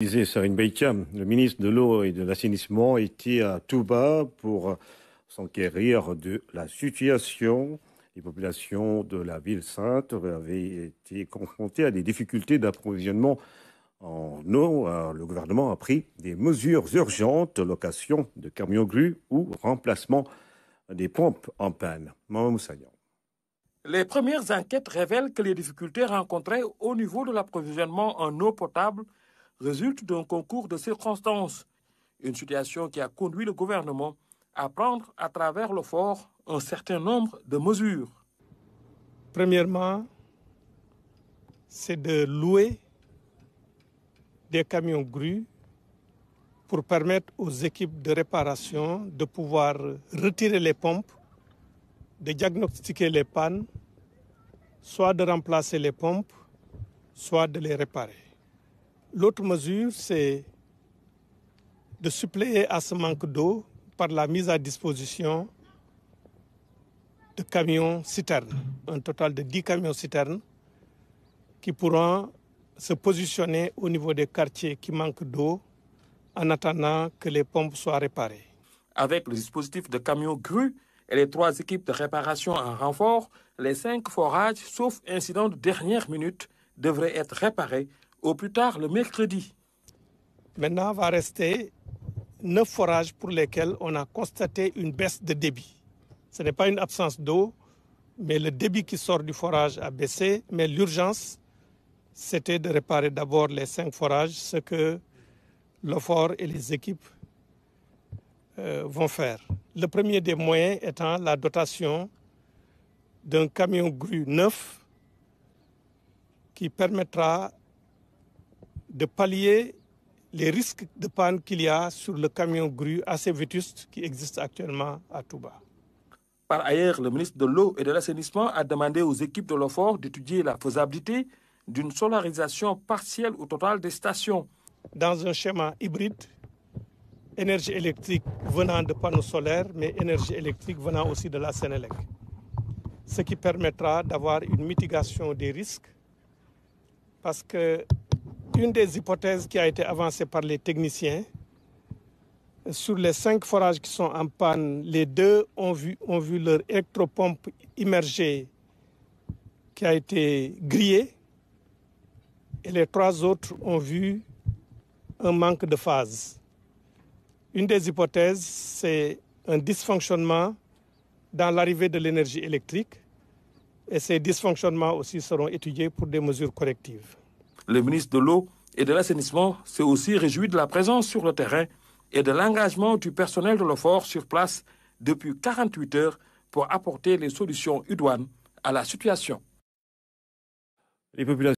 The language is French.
Disait Sarine Beitia, le ministre de l'Eau et de l'Assainissement était à Touba pour s'enquérir de la situation. Les populations de la ville sainte avaient été confrontées à des difficultés d'approvisionnement en eau. Le gouvernement a pris des mesures urgentes, location de camions-grues ou remplacement des pompes en panne. Maman Moussaïan. Les premières enquêtes révèlent que les difficultés rencontrées au niveau de l'approvisionnement en eau potable résultent d'un concours de circonstances. Une situation qui a conduit le gouvernement à prendre à travers le fort un certain nombre de mesures. Premièrement, c'est de louer des camions grues pour permettre aux équipes de réparation de pouvoir retirer les pompes, de diagnostiquer les pannes, soit de remplacer les pompes, soit de les réparer. L'autre mesure, c'est de suppléer à ce manque d'eau par la mise à disposition de camions-citernes, un total de 10 camions-citernes qui pourront se positionner au niveau des quartiers qui manquent d'eau en attendant que les pompes soient réparées. Avec le dispositif de camions grues et les 3 équipes de réparation en renfort, les 5 forages, sauf incident de dernière minute, devraient être réparés au plus tard le mercredi. Maintenant, va rester 9 forages pour lesquels on a constaté une baisse de débit. Ce n'est pas une absence d'eau, mais le débit qui sort du forage a baissé. Mais l'urgence, c'était de réparer d'abord les 5 forages, ce que l'OFOR et les équipes vont faire. Le premier des moyens étant la dotation d'un camion grue neuf qui permettra de pallier les risques de panne qu'il y a sur le camion grue assez vétuste qui existe actuellement à Touba. Par ailleurs, le ministre de l'Eau et de l'Assainissement a demandé aux équipes de l'OFOR d'étudier la faisabilité d'une solarisation partielle ou totale des stations. Dans un schéma hybride, énergie électrique venant de panneaux solaires, mais énergie électrique venant aussi de la Sénélec. Ce qui permettra d'avoir une mitigation des risques, parce que une des hypothèses qui a été avancée par les techniciens, sur les 5 forages qui sont en panne, les 2 ont vu leur électropompe immergée qui a été grillée et les 3 autres ont vu un manque de phase. Une des hypothèses, c'est un dysfonctionnement dans l'arrivée de l'énergie électrique et ces dysfonctionnements aussi seront étudiés pour des mesures correctives. Le ministre de l'Eau et de l'Assainissement s'est aussi réjoui de la présence sur le terrain et de l'engagement du personnel de l'OFOR sur place depuis 48 heures pour apporter les solutions idoines à la situation. Les populations